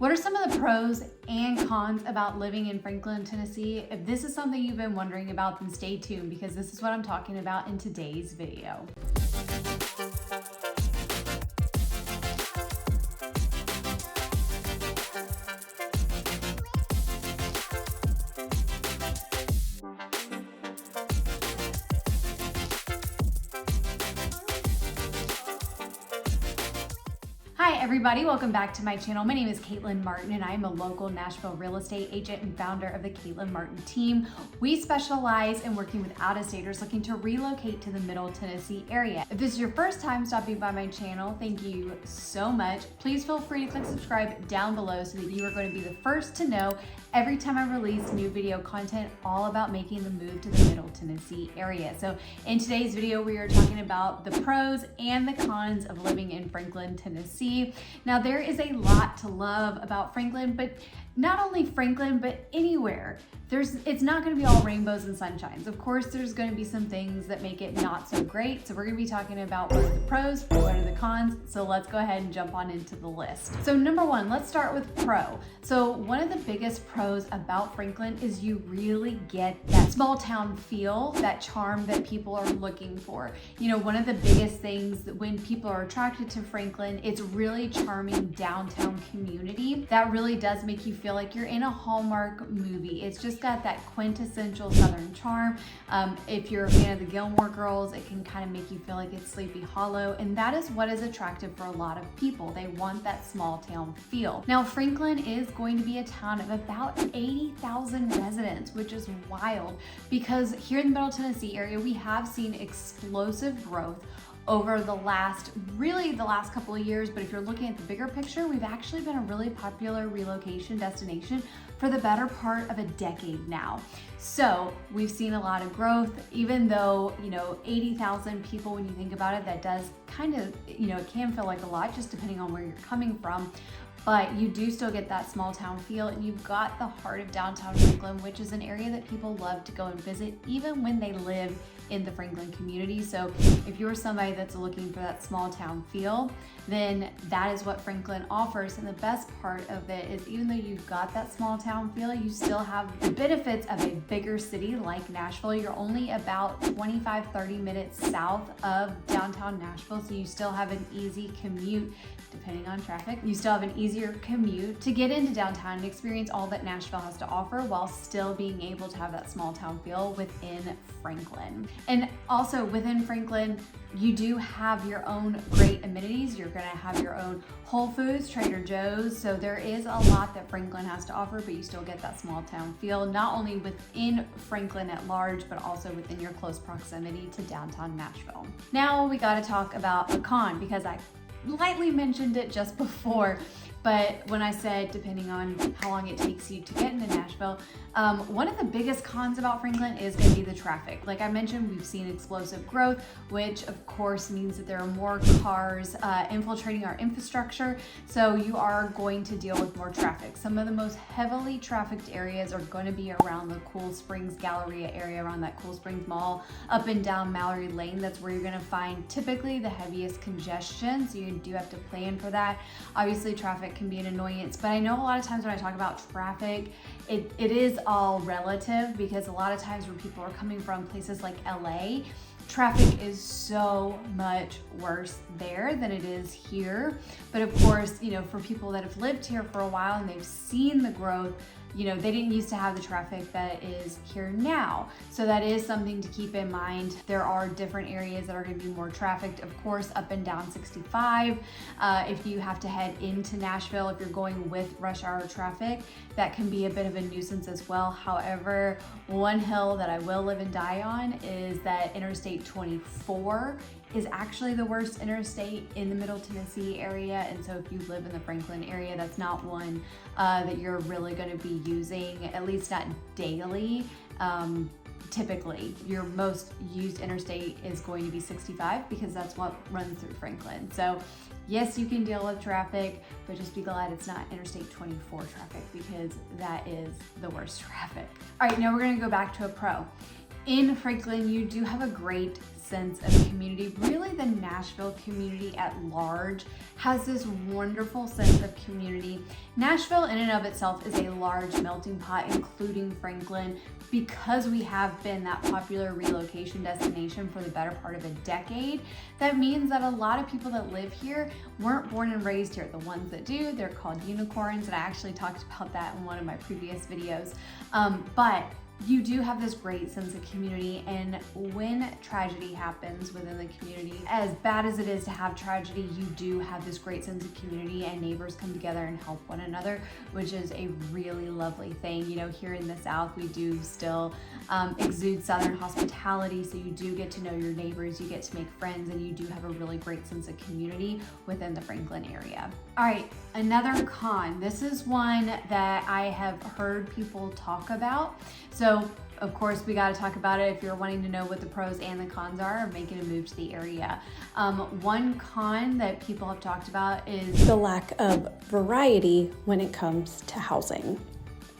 What are some of the pros and cons about living in Franklin, Tennessee? If this is something you've been wondering about, then stay tuned because this is what I'm talking about in today's video. Hi everybody, welcome back to my channel. My name is Caitlin Martin and I am a local Nashville real estate agent and founder of the Caitlin Martin team. We specialize in working with out-of-staters looking to relocate to the Middle Tennessee area. If this is your first time stopping by my channel, thank you so much. Please feel free to click subscribe down below so that you are going to be the first to know every time I release new video content all about making the move to the Middle Tennessee area. So in today's video, we are talking about the pros and the cons of living in Franklin, Tennessee. Now there is a lot to love about Franklin, but not only Franklin, but anywhere. It's not going to be all rainbows and sunshines. Of course, there's going to be some things that make it not so great. So we're going to be talking about what are the pros, what are the cons. So let's go ahead and jump on into the list. So number one, let's start with pro. So one of the biggest pros about Franklin is you really get that small town feel, that charm that people are looking for. You know, one of the biggest things that when people are attracted to Franklin, it's really charming downtown community that really does make you feel like you're in a Hallmark movie. It's just got that quintessential Southern charm. If you're a fan of the Gilmore Girls, it can kind of make you feel like it's Sleepy Hollow, and that is what is attractive for a lot of people. They want that small town feel. Now, Franklin is going to be a town of about 80,000 residents, which is wild because here in the Middle Tennessee area, we have seen explosive growth over the last couple of years. But if you're looking at the bigger picture, we've actually been a really popular relocation destination for the better part of a decade now. So we've seen a lot of growth, even though, 80,000 people, when you think about it, that does kind of, it can feel like a lot just depending on where you're coming from. But you do still get that small town feel, and you've got the heart of downtown Franklin, which is an area that people love to go and visit even when they live in the Franklin community. So if you're somebody that's looking for that small town feel, then that is what Franklin offers. And the best part of it is even though you've got that small town feel, you still have the benefits of a bigger city like Nashville. You're only about 25-30 minutes south of downtown Nashville, so you still have an easy commute depending on traffic. You still have an easier commute to get into downtown and experience all that Nashville has to offer while still being able to have that small town feel within Franklin. And also within Franklin, you do have your own great amenities. You're gonna have your own Whole Foods, Trader Joe's. So there is a lot that Franklin has to offer, but you still get that small town feel, not only within Franklin at large, but also within your close proximity to downtown Nashville. Now we gotta talk about a con because I lightly mentioned it just before, but when I said depending on how long it takes you to get into Nashville, one of the biggest cons about Franklin is going to be the traffic. Like I mentioned, we've seen explosive growth, which of course means that there are more cars infiltrating our infrastructure. So you are going to deal with more traffic. Some of the most heavily trafficked areas are going to be around the Cool Springs Galleria area, around that Cool Springs Mall, up and down Mallory Lane. That's where you're going to find typically the heaviest congestion. So you do have to plan for that. Obviously, traffic can be an annoyance, but I know a lot of times when I talk about traffic, it is all relative because a lot of times when people are coming from places like LA, traffic is so much worse there than it is here. But of course, for people that have lived here for a while and they've seen the growth, they didn't used to have the traffic that is here now. So that is something to keep in mind. There are different areas that are going to be more trafficked, of course, up and down 65. If you have to head into Nashville, if you're going with rush hour traffic, that can be a bit of a nuisance as well. However, one hill that I will live and die on is that Interstate 24 is actually the worst interstate in the Middle Tennessee area. And so if you live in the Franklin area, that's not one that you're really going to be using, at least not daily. Typically, your most used interstate is going to be 65 because that's what runs through Franklin. So yes, you can deal with traffic, but just be glad it's not Interstate 24 traffic because that is the worst traffic. All right, now we're gonna go back to a pro. In Franklin, you do have a great sense of community. Really, the Nashville community at large has this wonderful sense of community. Nashville in and of itself is a large melting pot, including Franklin, because we have been that popular relocation destination for the better part of a decade. That means that a lot of people that live here weren't born and raised here. The ones that do, they're called unicorns, and I actually talked about that in one of my previous videos. But you do have this great sense of community, and when tragedy happens within the community, as bad as it is to have tragedy, you do have this great sense of community, and neighbors come together and help one another, which is a really lovely thing. You know, here in the South, we do still exude Southern hospitality, so you do get to know your neighbors, you get to make friends, and you do have a really great sense of community within the Franklin area. All right, another con. This is one that I have heard people talk about. So of course, we got to talk about it if you're wanting to know what the pros and the cons are of making a move to the area. One con that people have talked about is the lack of variety when it comes to housing.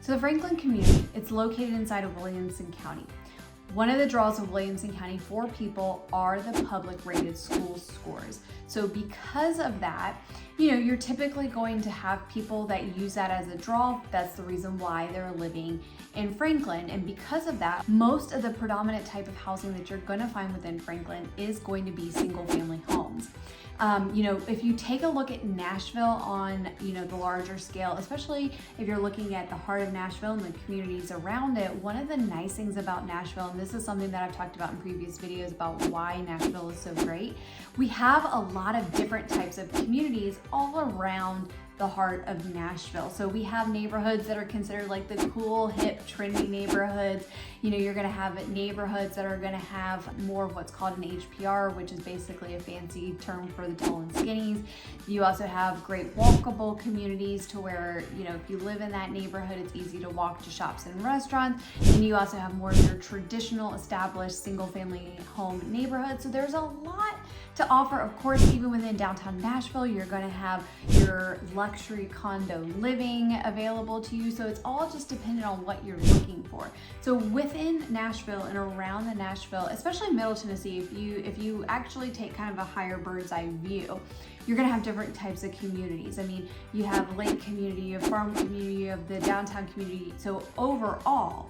So the Franklin community, it's located inside of Williamson County. One of the draws of Williamson County for people are the public rated school scores. So because of that, you know, you're typically going to have people that use that as a draw. That's the reason why they're living in Franklin. And because of that, most of the predominant type of housing that you're going to find within Franklin is going to be single family homes. You know, if you take a look at Nashville on, you know, the larger scale, especially if you're looking at the heart of Nashville and the communities around it, one of the nice things about Nashville, and this is something that I've talked about in previous videos about why Nashville is so great, we have a lot of different types of communities all around the heart of Nashville. So we have neighborhoods that are considered like the cool, hip, trendy neighborhoods. You know, you're gonna have neighborhoods that are gonna have more of what's called an HPR, which is basically a fancy term for the tall and skinnies. You also have great walkable communities to where, you know, if you live in that neighborhood, it's easy to walk to shops and restaurants. And you also have more of your traditional established single family home neighborhoods. So there's a lot to offer. Of course, even within downtown Nashville, you're gonna have your luxury condo living available to you. So it's all just dependent on what you're looking for. So within Nashville and around the Nashville, especially Middle Tennessee, if you actually take kind of a higher bird's eye view, you're gonna have different types of communities. I mean, you have lake community, you have farm community, you have the downtown community. So overall,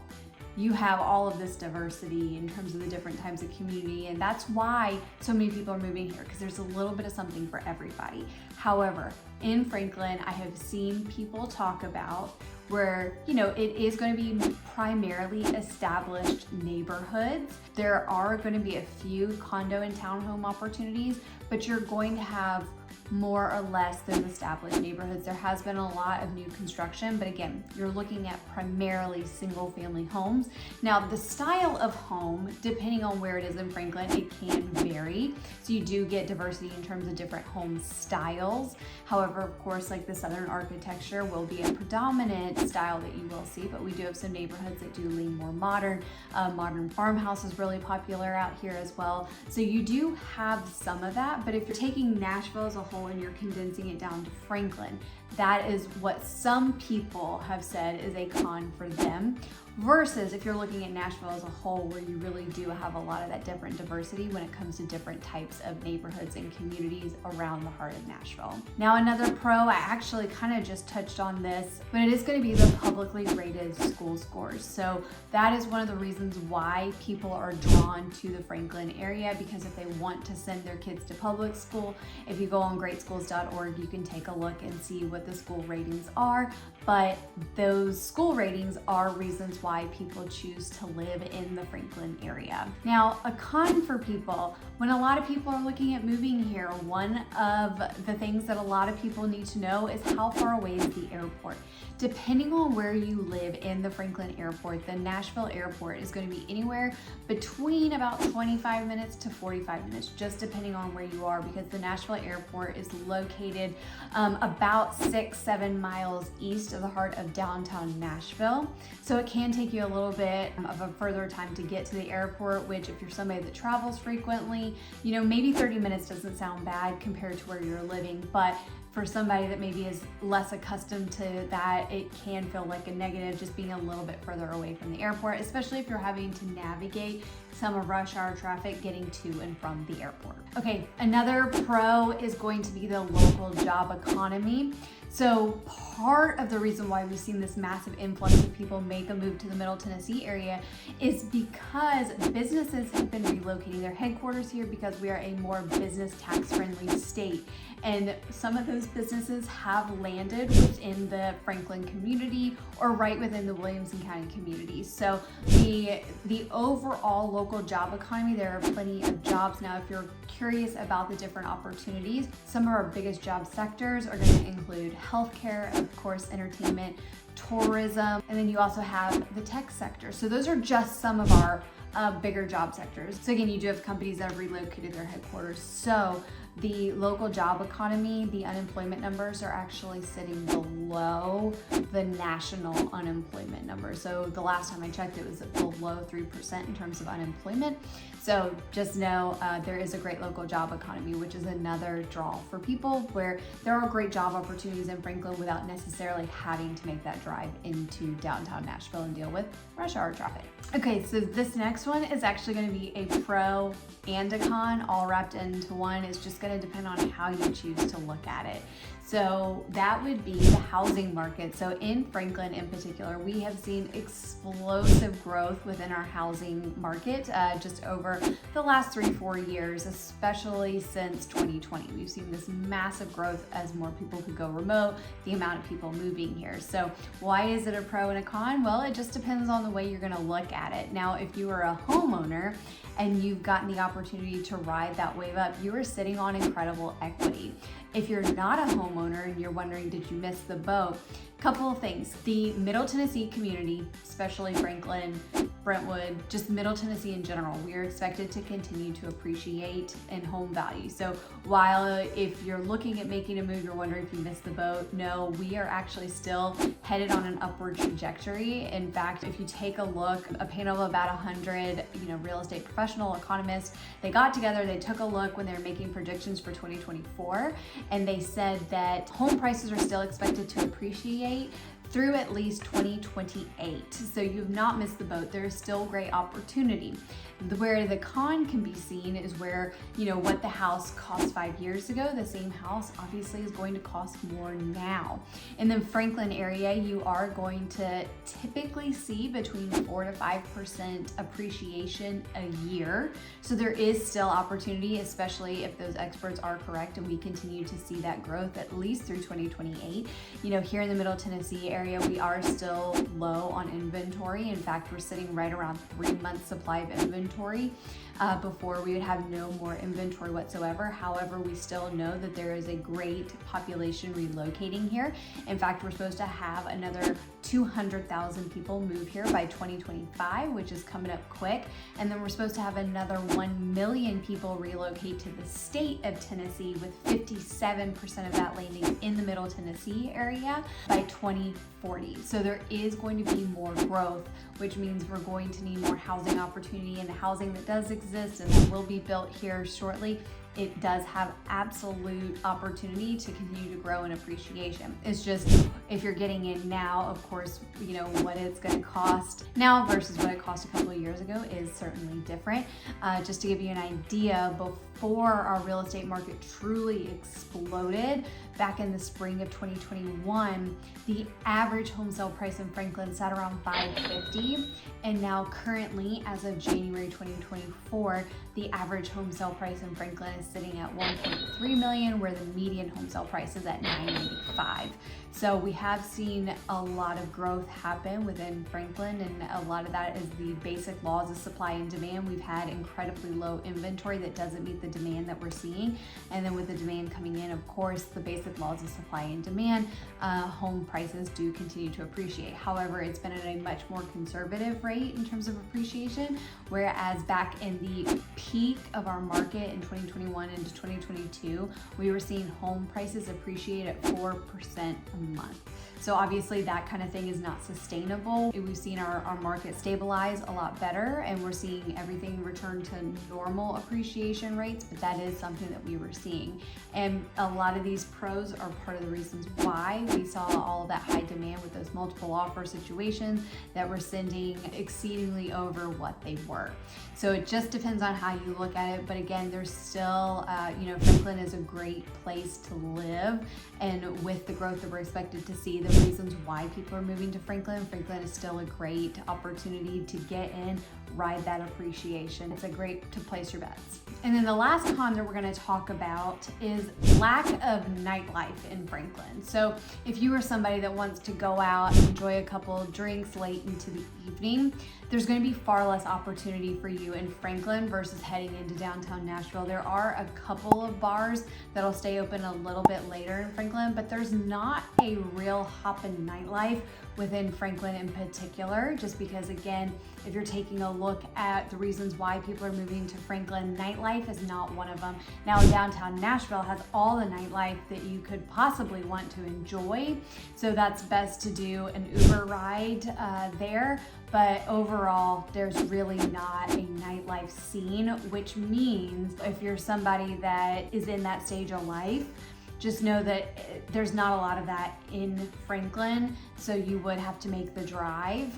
you have all of this diversity in terms of the different types of community, and that's why so many people are moving here, because there's a little bit of something for everybody. However, in Franklin, I have seen people talk about where, you know, it is going to be primarily established neighborhoods. There are going to be a few condo and townhome opportunities, but you're going to have more or less than established neighborhoods. There has been a lot of new construction, but again, you're looking at primarily single family homes. Now, the style of home, depending on where it is in Franklin, it can vary. So you do get diversity in terms of different home styles. However, of course, like the Southern architecture will be a predominant style that you will see, but we do have some neighborhoods that do lean more modern. Modern farmhouse is really popular out here as well. So you do have some of that, but if you're taking Nashville as a whole and you're condensing it down to Franklin, that is what some people have said is a con for them. Versus if you're looking at Nashville as a whole, where you really do have a lot of that different diversity when it comes to different types of neighborhoods and communities around the heart of Nashville. Now, another pro, I actually kind of just touched on this, but it is going to be the publicly rated school scores. So that is one of the reasons why people are drawn to the Franklin area, because if they want to send their kids to public school, if you go on greatschools.org, you can take a look and see what the school ratings are. But those school ratings are reasons why people choose to live in the Franklin area. Now, a con for people, when a lot of people are looking at moving here, one of the things that a lot of people need to know is how far away is the airport. Depending on where you live in the Franklin airport, the Nashville airport is going to be anywhere between about 25 minutes to 45 minutes, just depending on where you are, because the Nashville airport is located about 6-7 miles east of the heart of downtown Nashville. So it can take you a little bit of a further time to get to the airport, which if you're somebody that travels frequently, you know, maybe 30 minutes doesn't sound bad compared to where you're living, but for somebody that maybe is less accustomed to that, it can feel like a negative just being a little bit further away from the airport, especially if you're having to navigate some of rush hour traffic getting to and from the airport. Okay, another pro is going to be the local job economy. So part of the reason why we've seen this massive influx of people make a move to the Middle Tennessee area is because businesses have been relocating their headquarters here because we are a more business tax friendly state. And some of those businesses have landed within the Franklin community or right within the Williamson County community. So the overall local job economy, there are plenty of jobs. Now, if you're curious about the different opportunities, some of our biggest job sectors are going to include healthcare, of course, entertainment, tourism, and then you also have the tech sector. So those are just some of our bigger job sectors. So again, you do have companies that have relocated their headquarters. So the local job economy, the unemployment numbers are actually sitting below the national unemployment number. So the last time I checked, it was below 3% in terms of unemployment. So just know there is a great local job economy, which is another draw for people where there are great job opportunities in Franklin without necessarily having to make that drive into downtown Nashville and deal with rush hour traffic. Okay, so this next one is actually going to be a pro and a con all wrapped into one. It's just going to depend on how you choose to look at it. So that would be the housing market. So in Franklin in particular, we have seen explosive growth within our housing market just over the last 3-4 years, especially since 2020. We've seen this massive growth as more people could go remote, the amount of people moving here. So why is it a pro and a con? Well, it just depends on the way you're going to look at it. Now, if you are a homeowner and you've gotten the opportunity to ride that wave up, you are sitting on incredible equity. If you're not a homeowner and you're wondering, did you miss the boat? Couple of things. The Middle Tennessee community, especially Franklin, Brentwood, just Middle Tennessee in general, we are expected to continue to appreciate in home value. So while if you're looking at making a move, you're wondering if you missed the boat, no, we are actually still headed on an upward trajectory. In fact, if you take a look, a panel of about 100, real estate professional economists, they got together, they took a look when they were making predictions for 2024, and they said that home prices are still expected to appreciate through at least 2028. So you've not missed the boat. There is still great opportunity. Where the con can be seen is where, what the house cost 5 years ago, the same house obviously is going to cost more now. In the Franklin area, you are going to typically see between 4 to 5% appreciation a year. So there is still opportunity, especially if those experts are correct and we continue to see that growth at least through 2028. Here in the Middle Tennessee area, we are still low on inventory. In fact, we're sitting right around 3 months supply of inventory. Before we would have no more inventory whatsoever. However, we still know that there is a great population relocating here. In fact, we're supposed to have another 200,000 people move here by 2025, which is coming up quick. And then we're supposed to have another 1 million people relocate to the state of Tennessee, with 57% of that landing in the Middle Tennessee area by 2040. So there is going to be more growth, which means we're going to need more housing opportunity, and the housing that does exist and that will be built here shortly, it does have absolute opportunity to continue to grow in appreciation. It's just, if you're getting in now, of course, what it's going to cost now versus what it cost a couple of years ago is certainly different. Just to give you an idea, before our real estate market truly exploded back in the spring of 2021, the average home sale price in Franklin sat around $550, and now currently, as of January 2024, the average home sale price in Franklin is sitting at $1.3 million, where the median home sale price is at $985. So we have seen a lot of growth happen within Franklin, and a lot of that is the basic laws of supply and demand. We've had incredibly low inventory that doesn't meet the demand that we're seeing. And then with the demand coming in, of course, the basic laws of supply and demand, home prices do continue to appreciate. However, it's been at a much more conservative rate in terms of appreciation, whereas back in the peak of our market in 2021 into 2022, we were seeing home prices appreciate at 4% a month. So obviously that kind of thing is not sustainable. We've seen our market stabilize a lot better, and we're seeing everything return to normal appreciation rates, but that is something that we were seeing. And a lot of these pros are part of the reasons why we saw all of that high demand with those multiple offer situations that were sending exceedingly over what they were. So it just depends on how you look at it. But again, there's still, Franklin is a great place to live. And with the growth that we're expected to see, the reasons why people are moving to Franklin is still a great opportunity to get in, ride that appreciation. It's a great to place your bets. And then the last con that we're going to talk about is lack of nightlife in Franklin. So if you are somebody that wants to go out and enjoy a couple of drinks late into the evening, there's going to be far less opportunity for you in Franklin versus heading into downtown Nashville. There are a couple of bars that'll stay open a little bit later in Franklin, but there's not a real hoppin' nightlife within Franklin in particular, just because, again, if you're taking a look at the reasons why people are moving to Franklin, nightlife is not one of them. Now, downtown Nashville has all the nightlife that you could possibly want to enjoy, so that's best to do an Uber ride there. But overall, there's really not a nightlife scene, which means if you're somebody that is in that stage of life, just know that there's not a lot of that in Franklin, so you would have to make the drive.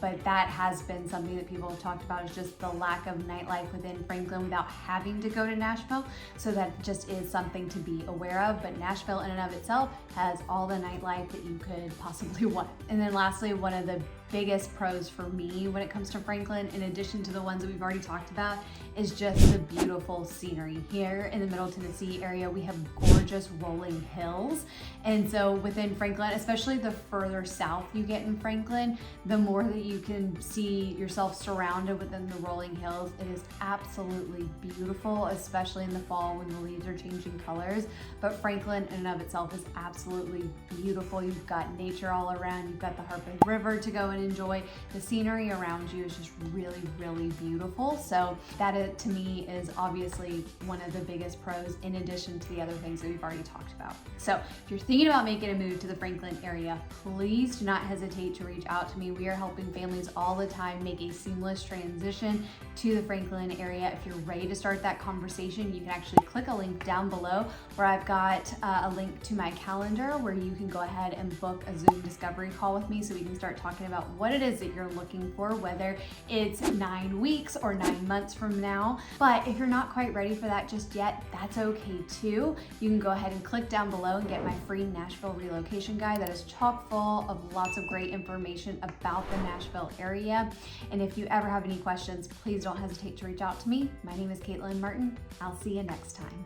But that has been something that people have talked about, is just the lack of nightlife within Franklin without having to go to Nashville. So that just is something to be aware of. But Nashville in and of itself has all the nightlife that you could possibly want. And then lastly, one of the biggest pros for me when it comes to Franklin, in addition to the ones that we've already talked about, is just the beautiful scenery. Here in the Middle Tennessee area, we have gorgeous rolling hills. And so within Franklin, especially the further south you get in Franklin, the more that you can see yourself surrounded within the rolling hills. It is absolutely beautiful, especially in the fall when the leaves are changing colors. But Franklin in and of itself is absolutely beautiful. You've got nature all around. You've got the Harpeth River to go and enjoy. The scenery around you is just really, really beautiful. So that, to me, is obviously one of the biggest pros, in addition to the other things that we've already talked about. So if you're thinking about making a move to the Franklin area, please do not hesitate to reach out to me. We are helping families all the time make a seamless transition to the Franklin area. If you're ready to start that conversation, you can actually click a link down below where I've got a link to my calendar where you can go ahead and book a Zoom discovery call with me so we can start talking about what it is that you're looking for, whether it's 9 weeks or 9 months from now. But if you're not quite ready for that just yet, that's okay too. You can go ahead and click down below and get my free Nashville relocation guide that is chock full of lots of great information about the Nashville area. And if you ever have any questions, please don't hesitate to reach out to me. My name is Caitlin Martin. I'll see you next time.